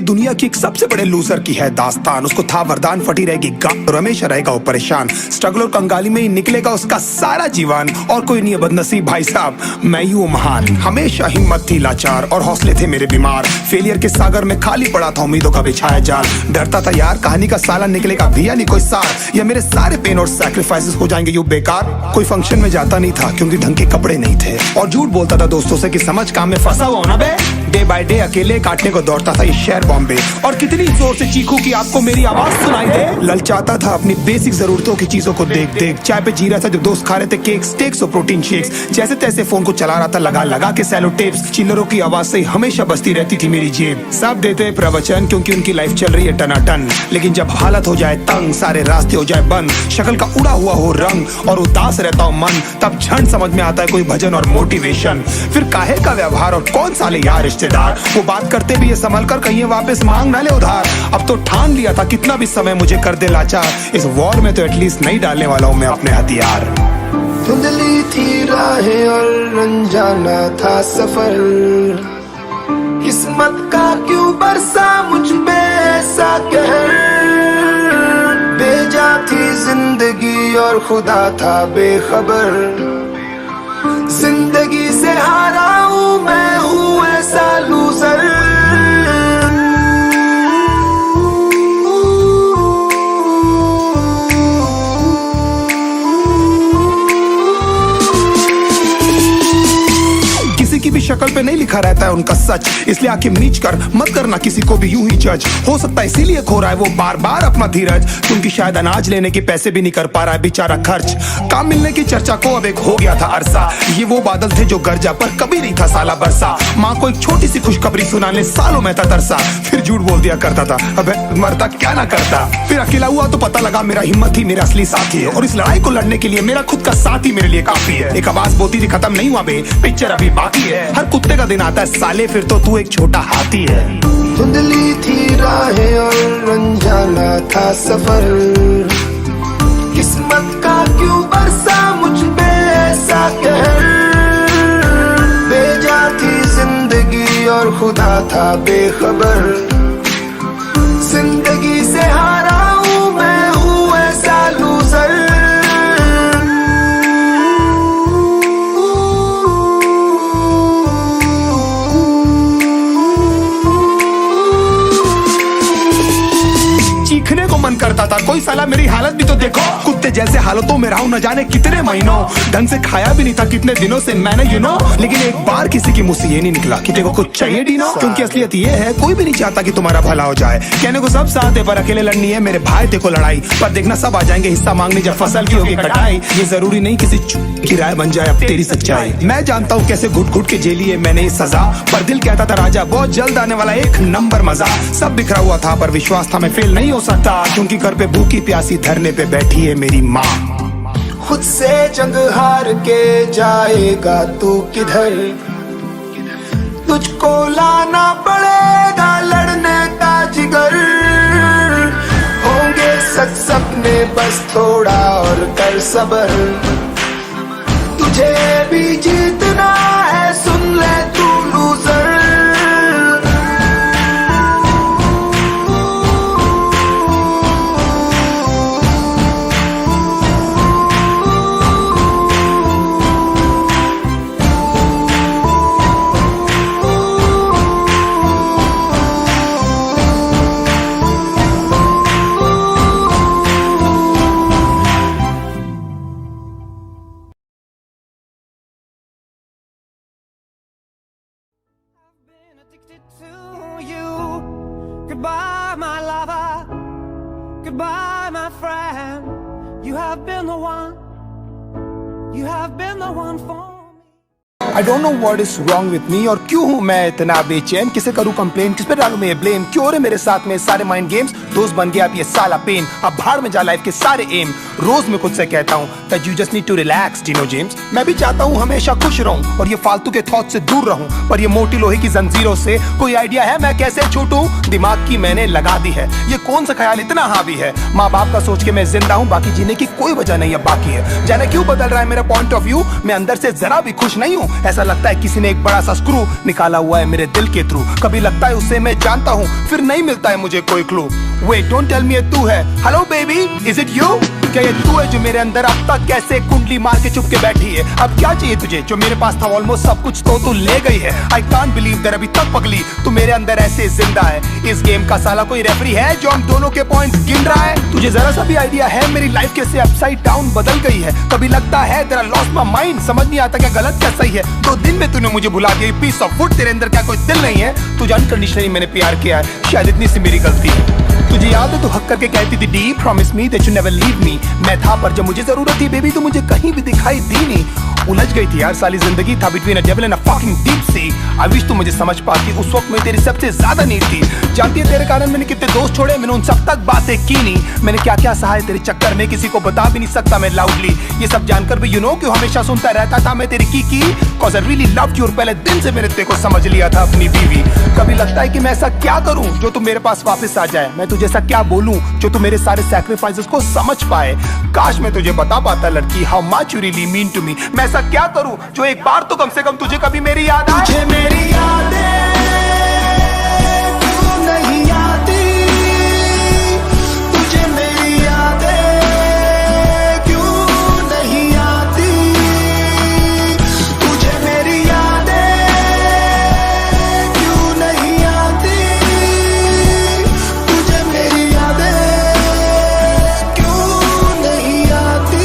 दुनिया की एक सबसे बड़े लूजर की है दास्तान। उसको था वरदान, फटी रहेगी गांड और हमेशा रहेगा वो परेशान। स्ट्रगल और कंगाली में ही निकलेगा उसका सारा जीवन। और कोई नहीं है बदनसीब भाई साहब, मैं ही हूँ महान। हमेशा हिम्मत थी लाचार और हौसले थे मेरे बीमार। फेलियर के सागर में खाली पड़ा था उम्मीदों का बिछाया जाल। डरता था यार कहानी का साला निकलेगा भैया नहीं कोई सार, या मेरे सारे पेन और सैक्रिफाइसेस हो जाएंगे यूं बेकार। कोई फंक्शन में जाता नहीं था क्योंकि ढंग के कपड़े नहीं थे, और झूठ बोलता था दोस्तों से कि समझ काम में फंसा हुआ ना बे। डे बाय डे अकेले काटने को दौड़ता था ये शहर बॉम्बे। और कितनी जोर से चीखूं कि आपको मेरी आवाज सुनाई दे। ललचाता था अपनी बेसिक जरूरतों की चीजों को देख देख। चाय पे जी रहा था जब दोस्त खा रहे थे केक, स्टेक्स और प्रोटीन शेक्स। जैसे तैसे फोन को चला रहा था लगा लगा के सैलो टेप्स। चिल्लरों की आवाज से हमेशा बजती रहती थी मेरी जेब। सब देते प्रवचन क्योंकि उनकी लाइफ चल रही है टनाटन, लेकिन जब हालत हो जाए तंग, सारे रास्ते हो जाए बंद, शक्ल का उड़ा हुआ हो रंग और उदास रहता हो मन, तब क्षण समझ में आता है कोई भजन और मोटिवेशन। फिर काहे का व्यवहार और कौन साले यार रिश्तेदार, वो बात करते भी ये संभल कर कहीं वापस मांग ना ले उधार। अब तो ठान लिया था कितना भी समय मुझे कर दे लाचार, इस वॉर में तो एटलीस्ट नहीं डालने वाला हूँ मैं अपने हथियार। धुंधली थी राहें और अनजाना था सफर, किस्मत का क्यों बरसा मुझ पे ऐसा कहर। बेजा थी जिंदगी और खुदा था बेखबर, जिंदगी से हारा हूँ मैं हूँ ऐसा लूजर। की भी शक्ल पे नहीं लिखा रहता है उनका सच, इसलिए आंखें मीच कर मत करना किसी को भी यूं ही जज। हो सकता है इसीलिए खो रहा है वो बार बार अपना धीरज, क्योंकि शायद अनाज लेने के पैसे भी नहीं कर पा रहा है बेचारा खर्च। काम मिलने की चर्चा को अब एक हो गया था अरसा, ये वो बादल थे जो गरजा पर कभी नहीं था साला बरसा। माँ को एक छोटी सी खुशखबरी सुनाने सालों में था तरसा, फिर झूठ बोल दिया करता था अबे मरता क्या ना करता। फिर अकेला हुआ तो पता लगा मेरा हिम्मत ही मेरा असली साथी है, और इस लड़ाई को लड़ने के लिए मेरा खुद का साथ ही मेरे लिए काफी है। एक आवाज बोलती थी खत्म नहीं हुआ बे, पिक्चर अभी बाकी है। हर कुत्ते का दिन आता है साले, फिर तो तू एक छोटा हाथी है। धुंधली थी राहें और अनजाना था सफर, किस्मत का क्यों बरसा मुझ पे ऐसा कहर। बेजा थी जिंदगी और खुदा था बेखबर, जिंदगी से हारा हूँ मैं हूँ ऐसा लूजर। चीखने को मन करता था, कोई साला मेरी हालत भी तो देखो। कुत्ते जैसे हालतों में रहा हूं न जाने कितने महीनों, ढंग से खाया भी नहीं था कितने दिनों से मैंने लेकिन एक बार किसी की मुंह से ये नहीं निकला कि देखो कुछ चाहिए डीनो। क्योंकि असलियत ये है कोई भी नहीं चाहता कि तुम्हारा भला हो जाए। कहने को सब साथ है पर अकेले लड़नी है मेरे भाई देखो लड़ाई, पर देखना सब आ जाएंगे हिस्सा मांगने जब फसल की होगी कटाई। ये जरूरी नहीं किसी की राय बन जाए अब तेरी सच्चाई। मैं जानता हूँ कैसे घुट घुट के झेली है मैंने सजा, पर दिल कहता था राजा बहुत जल्द आने वाला एक नंबर मजा। सब बिखरा हुआ था पर विश्वास था मैं फेल नहीं हो सकता, क्योंकि घर पे भूखी प्यासी धरने पे बैठी है मेरी माँ। खुद से जंग हार के जाएगा तू किधर, तुझको लाना पड़ेगा लड़ने का जिगर। होंगे सच सपने बस थोड़ा और कर सबर, तुझे भी जीतना है सुन ले तू loser. To you, goodbye my lover, goodbye my friend. You have been the one, you have been the one for me. I don't know what is wrong with me, और क्यों हूँ मैं इतना बेचैन। किसे करूँ कंप्लेन, किस पे डालूं मैं ब्लेम। क्यों रे मेरे साथ में सारे माइंड गेम्स, दोस्त बन गया अब ये साला पेन। अब भाड़ में जा लाइफ के सारे एम, रोज मैं खुद से कहता हूँ that you just need to relax, Dino James। मैं भी चाहता हूँ हमेशा खुश रहूं और ये फालतू के थॉट से दूर रहूं, पर ये मोटी लोहे की जंजीरों से कोई आइडिया है मैं कैसे छूटूं? दिमाग की मैंने लगा दी है, ये कौन सा ख्याल इतना हावी है? माँ बाप का सोच के मैं जिंदा हूँ, बाकी जीने की कोई वजह नहीं है बाकी है। जाने क्यों बदल रहा है मेरा पॉइंट ऑफ व्यू, मैं अंदर से जरा भी खुश नहीं हूँ। ऐसा लगता है किसी ने एक बड़ा सा स्क्रू निकाला हुआ है मेरे दिल के थ्रू। कभी लगता है उससे मैं जानता हूँ, फिर नहीं मिलता है मुझे कोई clue. Wait, don't tell me ये तू है। Hello baby, is it you? क्या ये तू है जो मेरे अंदर अब तक कैसे कुंडली मार के चुप के बैठी है? अब क्या चाहिए तुझे? जो मेरे पास था ऑलमोस्ट सब कुछ तो तू ले गई है। आई कांट बिलीव दैट अभी तक पगली तू मेरे अंदर ऐसे जिंदा है। इस गेम का साला कोई रेफरी है जो हम दोनों के पॉइंट्स गिन रहा है? तुझे जरा सा भी आइडिया है मेरी लाइफ कैसे अपसाइड डाउन बदल गई है? कभी लगता है तेरा लॉस्ट माय माइंड, समझ नहीं आता क्या गलत क्या सही है। 2 दिन में तूने मुझे भुला दिया, पीस ऑफ वुड। तेरे अंदर क्या कोई दिल नहीं है? तुझे अनकंडीशनली मैंने प्यार किया है, शायद इतनी सी मेरी गलती है। तुझे याद है तू हक करके कहती थी D promise me that you never leave me. मैं था पर जब मुझे जरूरत थी बेबी तो मुझे कहीं भी दिखाई दी नहीं। उलझ गई थी यार साली जिंदगी, था between a devil and a fucking deep sea. I wish तू मुझे समझ पाती, उस वक्त मैं तेरी सबसे ज्यादा नीड थी। जानती है तेरे कारण मैंने कितने दोस्त छोड़े, मैंने उन सब तक बातें की नहीं। मैंने क्या क्या सहा है तेरे चक्कर में, किसी को बता भी नहीं सकता मैं लाउडली। ये सब जानकर भी यू नो क्यों हमेशा सुनता रहता था मैं तेरी की cause I really loved you. और पहले दिन से मैंने तेरे को समझ लिया था अपनी बीवी। कभी लगता है कि मैं ऐसा क्या करूं जो तू मेरे पास वापस आ जाए? मैं तुझे ऐसा क्या बोलूं जो तू मेरे सारे सैक्रिफाइसेस को समझ पाए? काश मैं तुझे बता पाता लड़की how much you really mean to me. मैं ऐसा क्या करूं जो एक बार तो कम से कम तुझे कभी मेरी याद आए? तुझे मेरी यादें क्यों नहीं आती? तुझे मेरी यादें क्यों नहीं आती? तुझे मेरी यादें क्यों नहीं आती? तुझे मेरी यादें क्यों नहीं आती?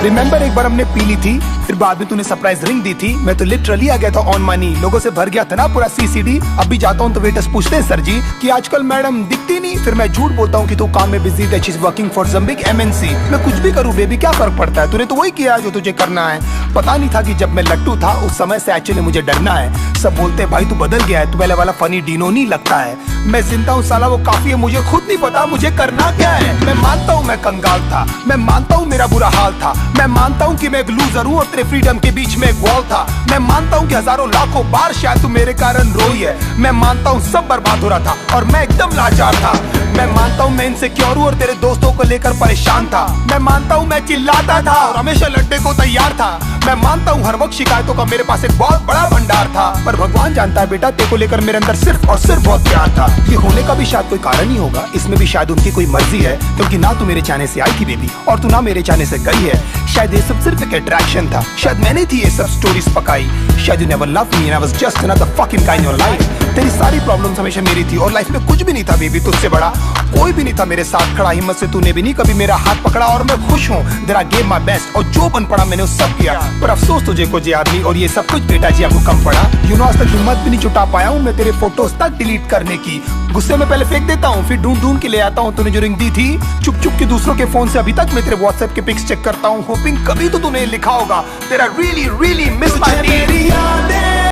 रिमेंबर एक बार हमने पी ली थी, फिर बाद में तूने सरप्राइज रिंग दी थी। मैं तो लिटरली आ गया था ऑन मनी, लोगों से भर गया था ना पूरा सीसीडी। अब भी जाता हूँ तो वेटर्स पूछते हैं सर जी कि आजकल मैडम दिखती नहीं। फिर मैं झूठ बोलता हूँ कि तू काम में बिजी है, she is working for some big MNC. मैं कुछ भी करूँ बेबी क्या फर्क पड़ता है, तूने तो वही किया जो तुझे करना है। पता नहीं था कि जब मैं लट्टू था उस समय से एक्चुअली मुझे डरना है। सब बोलते भाई तू बदल गया है, तू पहले वाला फनी डीनो नहीं लगता है। मैं जिंदा हूँ साला वो काफी है, मुझे खुद नहीं पता मुझे करना क्या है। मैं मानता हूँ मैं कंगाल था, मैं मानता हूँ मेरा बुरा हाल था, मैं मानता हूँ कि मैं एक लूजर हूँ और तेरे फ्रीडम के बीच में एक वॉल था। मैं मानता हूँ कि हजारों लाखों बार शायद तू मेरे कारण रोई है। मैं मानता हूँ सब बर्बाद हो रहा था और मैं एकदम लाचार था। मैं मानता हूँ मैं इनसिक्योर हूँ और तेरे दोस्तों को लेकर परेशान था। मैं मानता हूँ मैं चिल्लाता था और हमेशा लड़ने को तैयार था। मैं मानता हूँ हर वक्त शिकायतों का मेरे पास एक बहुत बड़ा भंडार था, पर भगवान जानता है बेटा तेरे को लेकर मेरे अंदर सिर्फ और सिर्फ बहुत प्यार था। ये होने का भी शायद कोई कारण ही होगा, इसमें भी शायद उनकी कोई मर्जी है, क्योंकि ना तू मेरे चाहने से आई थी बेबी और तू ना मेरे चाहने से गई है। शायद ये सब सिर्फ एक अट्रैक्शन था, शायद मैंने थी ये सब स्टोरीज पकाई। शायद you never loved me and I was just another fucking guy in your life. तेरी सारी प्रॉब्लम्स हमेशा मेरी थी और लाइफ में कुछ भी नहीं था बेबी तुझसे बड़ा। कोई भी नहीं था मेरे साथ खड़ा, हिम्मत से तूने भी नहीं कभी मेरा हाथ पकड़ा और मैं खुश हूँ that I gave my best और जो बन पड़ा मैंने उस सब किया। पर अफसोस तुझे कुछ याद नहीं और ये सब कुछ बेटा जी आपको कम पड़ा। यू नो आज तक हिम्मत भी नहीं जुटा पाया हूँ मैं तेरे फोटोज तक डिलीट करने की। गुस्से में पहले फेंक देता हूँ फिर ढूंढ ढूंढ के ले आता हूँ। तूने जो रिंग दी थी चुप चुप के दूसरों के फोन से अभी तक मैं तेरे व्हाट्सएप के पिक्स चेक करता हूँ, होपिंग कभी तो तूने लिखा होगा तेरा रियली रियली मिस माय मेरी यादें